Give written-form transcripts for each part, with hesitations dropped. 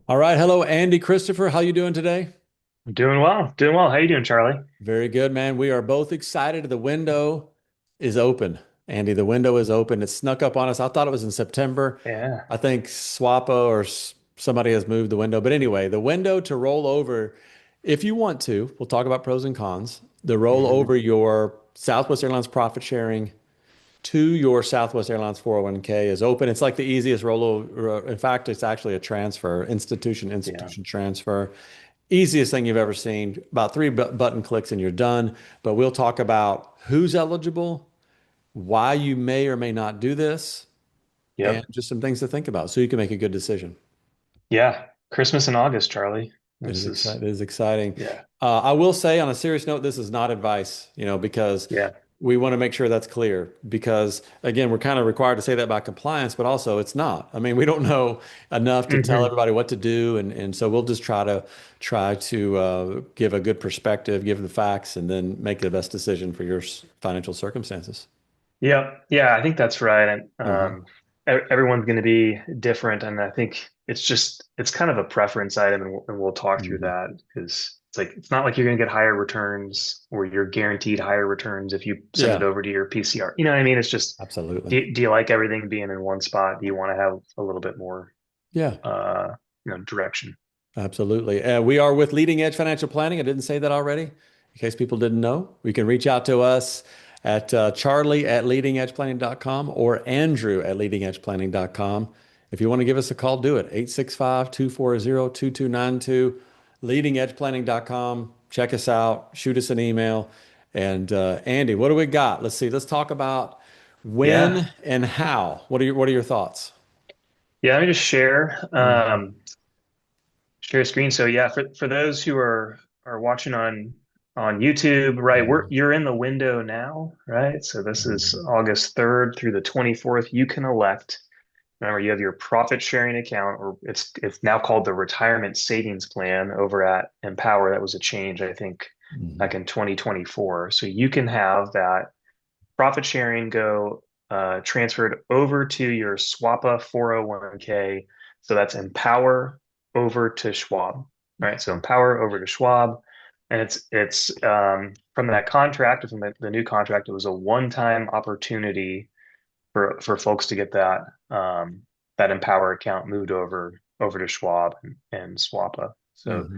All right. Hello, Andy Christopher. How you doing today? Doing well. Doing well. How you doing, Charlie? Very good, man. We are both excited. The window is open. Andy, the window is open. It snuck up on us. I thought it was in September. Yeah. I think SWAPA or somebody has moved the window. But anyway, the window to roll over, if you want to, we'll talk about pros and cons, the roll hmm over your Southwest Airlines profit sharing to your Southwest Airlines 401k is open. It's like the easiest rollover. In fact, it's actually a transfer, institution Yeah. institution transfer. Easiest thing you've ever seen. About three button clicks and you're done. But we'll talk about who's eligible, why you may or may not do this, and Yep. just some things to think about so you can make a good decision. Yeah. Christmas in August, Charlie. It is This is, exciting. It is exciting. yeah. I will say on a serious note, this is not advice, because Yeah. we want to make sure that's clear. Because again, we're kind of required to say that by compliance, but also it's not. I mean, we don't know enough to tell hmm everybody what to do, and so we'll just try to give a good perspective, give the facts, and then make the best decision for your financial circumstances. Yep. Yeah. I think that's right. And Hmm. everyone's going to be different. And I think it's kind of a preference item. And we'll talk through Hmm. that because it's not like you're going to get higher returns or you're guaranteed higher returns if you send it Yeah, over to your PCR. You know what I mean? It's just, absolutely. do you like everything being in one spot? Do you want to have a little bit more Yeah. uh, direction. Absolutely. We are with Leading Edge Financial Planning. I didn't say that already. In case people didn't know, you can reach out to us at Charlie at leadingedgeplanning.com or Andrew at leadingedgeplanning.com. If you want to give us a call, do it. 865-240-2292, leadingedgeplanning.com. Check us out, shoot us an email. And Andy, what do we got? Let's see. Let's talk about Yeah. when and how. What are your thoughts? Yeah. Let me just Mhm. share a screen. So yeah, for those who are watching on YouTube, right? Mhm. You're in the window now, right? So this is Mhm. August 3rd through the 24th. You can elect. Remember, you have your profit sharing account, or it's now called the retirement savings plan over at Empower. That was a change, I think, Mhm. back in 2024. So you can have that profit sharing go transferred over to your SWAPA 401k. So that's Empower over to Schwab. All right. So Empower over to Schwab. And it's from that contract, from the new contract, it was a one-time opportunity for folks to get that Empower account moved over to Schwab and SWAPA. So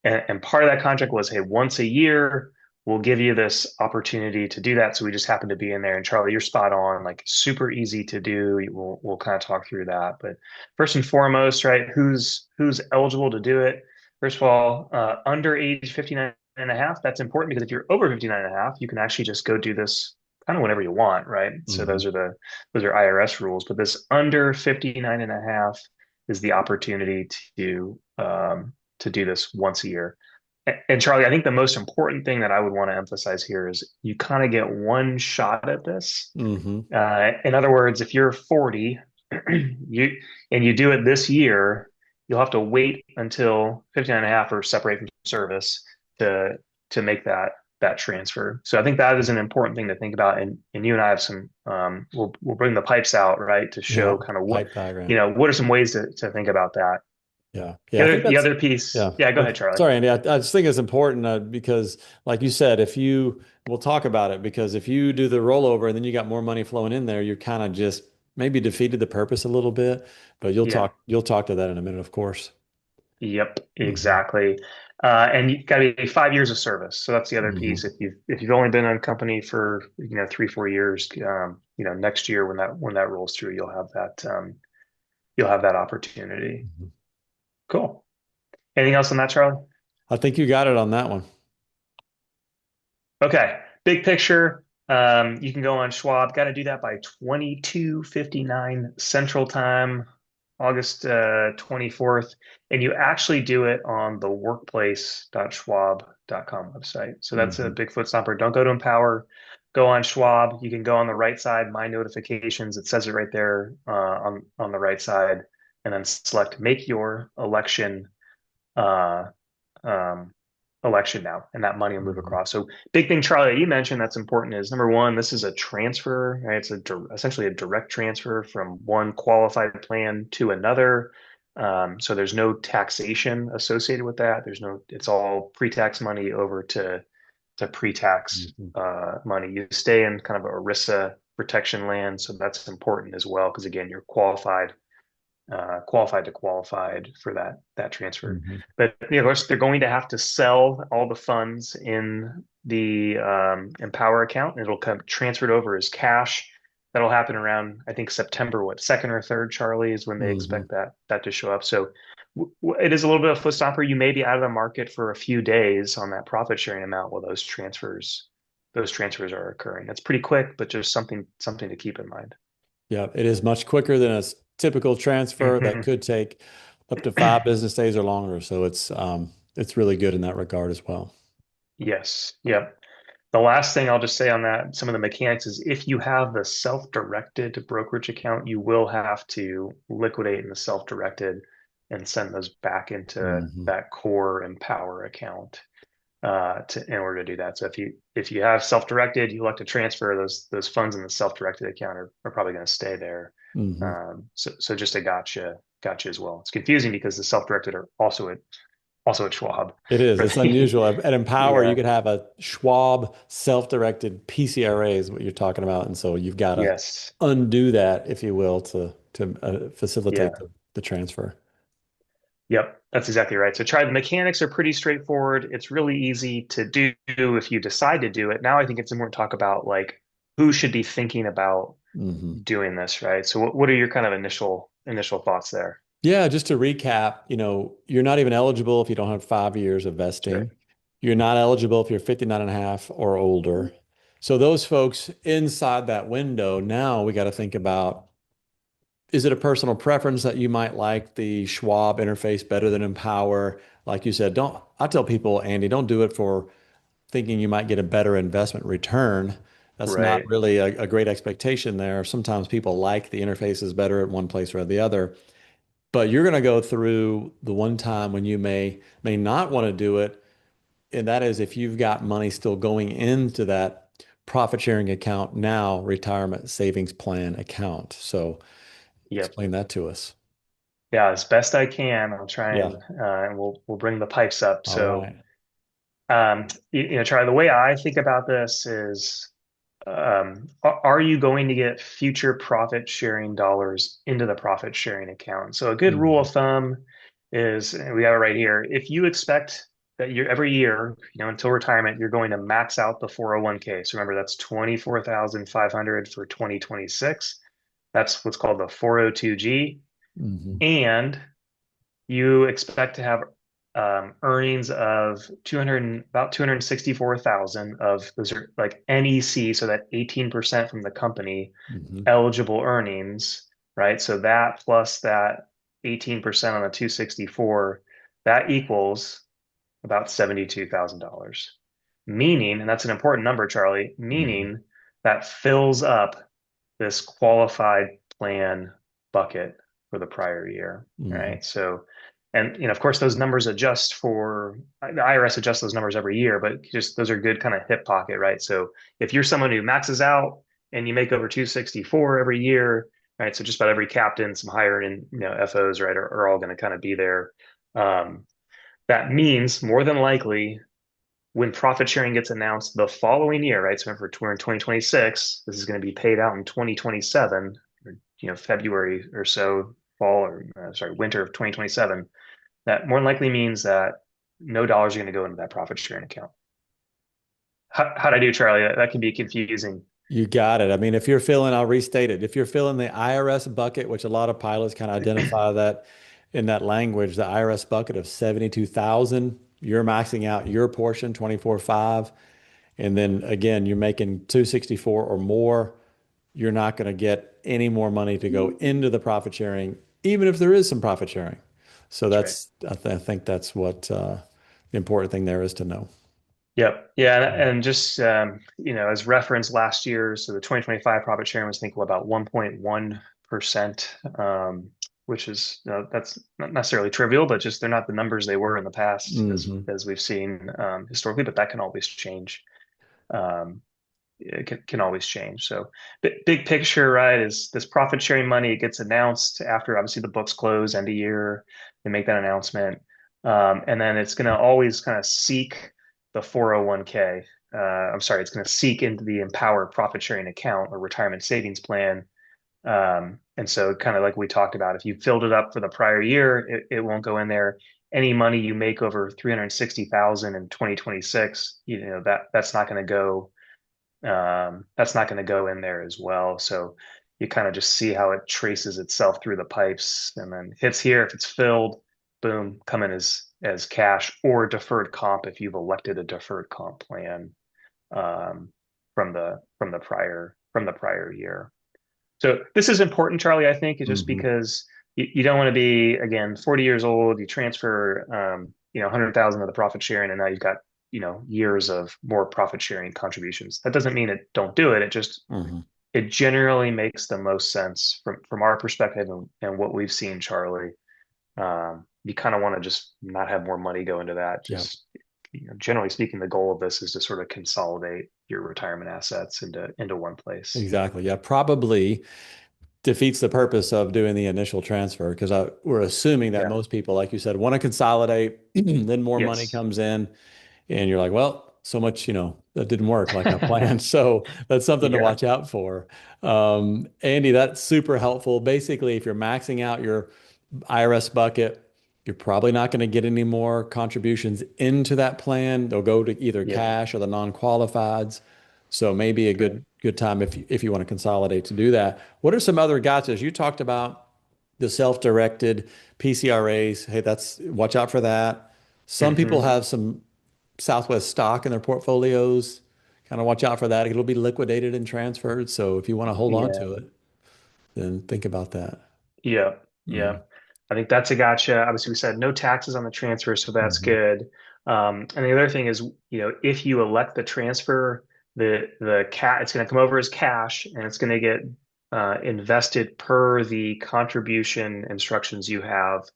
Mhm. and part of that contract was, hey, once a year, we'll give you this opportunity to do that. So we just happen to be in there. And Charlie, you're spot on, like super easy to do. We'll kind of talk through that. But first and foremost, right, who's eligible to do it? First of all, under age 59 and a half, that's important because if you're over 59 and a half, you can actually just go do this kind of whenever you want, right? So Mhm. those are IRS rules. But this under 59 and a half is the opportunity to do this once a year. And Charlie, I think the most important thing that I would want to emphasize here is you kind of get one shot at this. Mhm. In other words, if you're 40, you and you do it this year, you'll have to wait until 59 and a half or separate from service to to make that transfer. So I think that is an important thing to think about. And you and I have some we'll bring the pipes out, right, to Yeah. show kind of Pipe diagram. what are some ways to think about that. Yeah. The Yeah. I think other the that's, other piece, yeah. yeah, go Go ahead, ahead. Charlie. Sorry, Andy. I just think it's important because, like you said, we'll talk about it because if you do the rollover and then you got more money flowing in there, you're kind of just maybe defeated the purpose a little bit. But Yeah. you'll talk to that in a minute, of course. Yep, Hmm. exactly. And you've got to be 5 years of service. So that's the other piece. Hmm. If you've only been on company for 3-4 years, next year when that rolls through, you'll have that opportunity. Hmm. Cool. Anything else on that, Charlie? I think you got it on that one. Okay. Big picture. You can go on Schwab. Got to do that by 22:59 Central Time, August 24th. And you actually do it on the workplace.schwab.com website. So that's a Hmm. big foot stomper. Don't go to Empower. Go on Schwab. You can go on the right side, My Notifications. It says it right there on the right side. And then select Make Your uh, um, election now, and that money will move Hmm. across. So big thing, Charlie, that you mentioned that's important is number one, this is a transfer, right? It's essentially a direct transfer from one qualified plan to another. So there's no taxation associated with that. It's all pre-tax money over to pre-tax Mhm. money. You stay in kind of ERISA protection land, so that's important as well because again, you're qualified to qualified for that transfer. Mhm. But of course, they're going to have to sell all the funds in the Empower account, and it'll come transferred over as cash. That'll happen around, I think, September, what, second or third, Charlie, is when they Mhm. expect that to show up. So it is a little bit of a foot stomper. You may be out of the market for a few days on that profit sharing amount while those transfers are occurring. That's pretty quick, but just something to keep in mind. Yeah, it is much quicker than a typical transfer that Mhm. could take up to 5 business days or longer. So it's really good in that regard as well. Yes. Yep. The last thing I'll just say on that, some of the mechanics is if you have the self-directed brokerage account, you will have to liquidate in the self-directed and send those back into Mhm. that core Empower account in order to do that. So if you have self-directed, you elect to transfer those funds in the self-directed account are probably going to stay there. Mhm. So just a gotcha as well. It's confusing because the self-directed are also at Schwab It is. for It's the unusual. At Empower, you yeah could have a Schwab self-directed PCRA is what you're talking about. And so you've got to yes undo that, if you will, to facilitate yeah. the transfer. Yep, that's exactly right. So try the mechanics are pretty straightforward. It's really easy to do if you decide to do it. Now I think it's important to talk about like who should be thinking about Hmm. doing this, right? So what are your kind of initial thoughts there? Yeah, just to recap, you're not even eligible if you don't have 5 years of That's right. vesting. You're not eligible if you're 59 and a half or older. So those folks inside that window, now we got to think about, is it a personal preference that you might like the Schwab interface better than Empower? Like you said, I tell people, Andy, don't do it for thinking you might get a better investment return. That's not Right. really a great expectation there. Sometimes people like the interfaces better at one place or the other. But you're going to go through the one time when you may not want to do it, and that is if you've got money still going into that profit sharing account now, retirement savings plan account. So Yep. explain that to us. Yeah, as best I can, I'll try Yeah. and we'll bring the pipes up. All So right. Charlie, the way I think about this is are you going to get future profit sharing dollars into the profit sharing account? So a good rule Mhm. of thumb is, and we have it right here, if you expect that you're every year, until retirement, you're going to max out the 401k. So remember, that's 24,500 for 2026. That's what's called the 402g. Mhm. And you expect to have earnings of 200, about 264,000 of those are like NEC, so that 18% from the company Mhm. eligible earnings, right? So that plus that 18% on the 264, that equals about $72,000. Meaning, and that's an important number, Charlie, Mhm. meaning that fills up this qualified plan bucket for the prior year, Mhm. right? So, and of course, those numbers adjust for the IRS adjusts those numbers every year, but just those are good kind of hip pocket, right? So if you're someone who maxes out and you make over 264 every year, right? So just about every captain, some higher in FOs, right, are all going to kind of be there. Um, that means more than likely when profit sharing gets announced the following year, right? So we're in 2026, this is going to be paid out in 2027, or, February or so, fall or sorry, winter of 2027. That more than likely means that no dollars are going to go into that profit sharing account. How'd I do, Charlie? That can be confusing. You got it. I mean, if you're feeling, I'll restate it. If you're feeling the IRS bucket, which a lot of pilots kind of identify that in that language, the IRS bucket of 72,000, you're maxing out your portion, 24.5. And then again, you're making 264 or more, you're not going to get any more money to go into the profit sharing, even if there is some profit sharing. So That's right. I think that's what the important thing there is to know. Yep. Yeah. And just, as reference last year, so the 2025 profit sharing was, I think, about 1.1%, which is, that's not necessarily trivial, but just they're not the numbers they were in the past Hmm. as we've seen historically, but that can always change. Um, it can always change. So big picture, right, is this profit sharing money, it gets announced after obviously the books close end of year, they make that announcement. And then it's going to always kind of seek the 401k. I'm sorry, it's going to seek into the Empower profit sharing account or retirement savings plan. And so kind of like we talked about, if you filled it up for the prior year, it won't go in there. Any money you make over 360,000 in 2026, that's not going to go in there as well. So you kind of just see how it traces itself through the pipes and then hits here. If it's filled, boom, come in as cash or deferred comp if you've elected a deferred comp plan from the prior year. So this is important, Charlie, I think, just Mm-hmm. because you don't want to be, again, 40 years old, you transfer 100,000 of the profit sharing, and now you've got years of more profit sharing contributions. That doesn't mean don't do it. It just Mm-hmm. it generally makes the most sense from our perspective and what we've seen, Charlie. You kind of want to just not have more money go into that. Yeah, Just generally speaking, the goal of this is to sort of consolidate your retirement assets into one place. exactly. Yeah, probably defeats the purpose of doing the initial transfer because we're assuming that Yeah. most people, like you said, want to consolidate, then more money Yes. comes in, and you're like, well, so much, that didn't work like I planned. So that's something to Yeah. watch out for. Andy, that's super helpful. Basically, if you're maxing out your IRS bucket, you're probably not going to get any more contributions into that plan. They'll go to either Yep. cash or the non-qualifieds. So maybe a Right. good time if you want to consolidate to do that. What are some other gotchas? You talked about the self-directed PCRAs. Hey, that's watch out for that. Some people Hmm. have some Southwest stock in their portfolios. Kind of watch out for that. It'll be liquidated and transferred. So if you want to hold on Yeah. to it, then think about that. Yeah. Yeah. Mm-hmm. I think that's a gotcha. Obviously, we said no taxes on the transfer, so that's Mm-hmm. good. And the other thing is, if you elect the transfer, the cat it's going to come over as cash, and it's going to get invested per the contribution instructions you have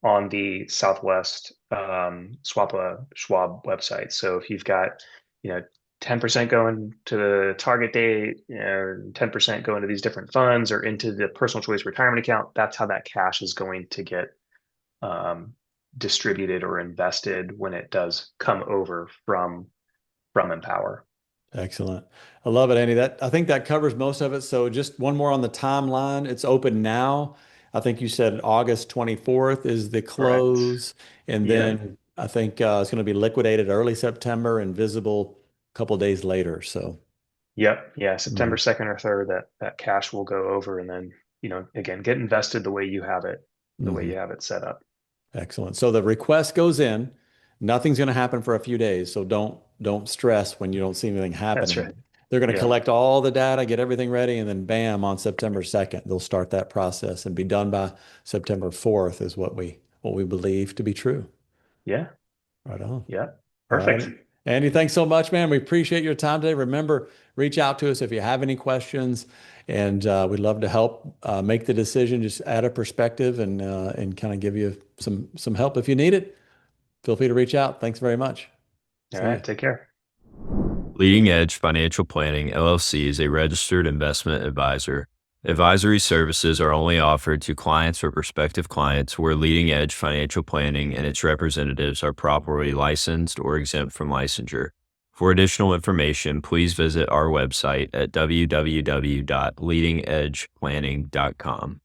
on the Southwest SWAPA Schwab website. So if you've got, you know, 10% going to the target date, 10% going to these different funds or into the personal choice retirement account, that's how that cash is going to get um, distributed or invested when it does come over from Empower. Excellent. I love it, Andy. I think that covers most of it. So just one more on the timeline. It's open now. I think you said August 24th is the Correct. close. And Yep. then I think it's going to be liquidated early September and visible a couple of days later. So, Yep. Yeah. September mhm, 2nd or 3rd, that cash will go over and then, again, get invested the way mhm. you have it set up. Excellent. So the request goes in. Nothing's going to happen for a few days. So don't stress when you don't see anything That's right. happening. They're going to Yeah. collect all the data, get everything ready, and then bam, on September 2nd, they'll start that process and be done by September 4th is what we believe to be true. Yeah. Right on. Yeah. All right. Perfect. Andy, thanks so much, man. We appreciate your time today. Remember, reach out to us if you have any questions, and we'd love to help make the decision. Just add a perspective and kind of give you some help if you need it. Feel free to reach out. Thanks very much. All See you. right. Take care. Leading Edge Financial Planning LLC is a registered investment advisor. Advisory services are only offered to clients or prospective clients where Leading Edge Financial Planning and its representatives are properly licensed or exempt from licensure. For additional information, please visit our website at www.leadingedgeplanning.com.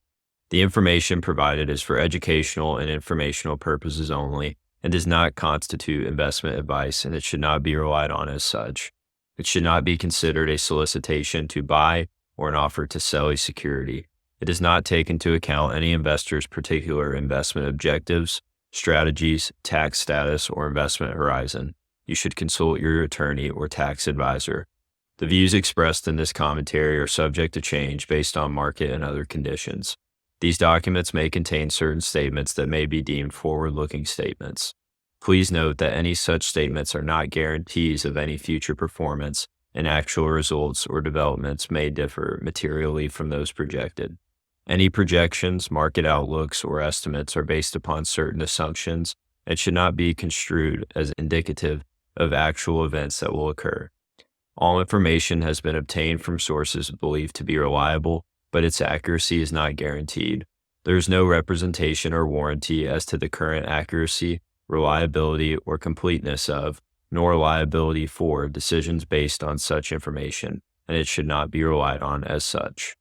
The information provided is for educational and informational purposes only and does not constitute investment advice, and it should not be relied on as such. It should not be considered a solicitation to buy or an offer to sell a security. It does not take into account any investor's particular investment objectives, strategies, tax status, or investment horizon. You should consult your attorney or tax advisor. The views expressed in this commentary are subject to change based on market and other conditions. These documents may contain certain statements that may be deemed forward-looking statements. Please note that any such statements are not guarantees of any future performance, and actual results or developments may differ materially from those projected. Any projections, market outlooks, or estimates are based upon certain assumptions and should not be construed as indicative of actual events that will occur. All information has been obtained from sources believed to be reliable, but its accuracy is not guaranteed. There is no representation or warranty as to the current accuracy, reliability, or completeness of, nor liability for, decisions based on such information, and it should not be relied on as such.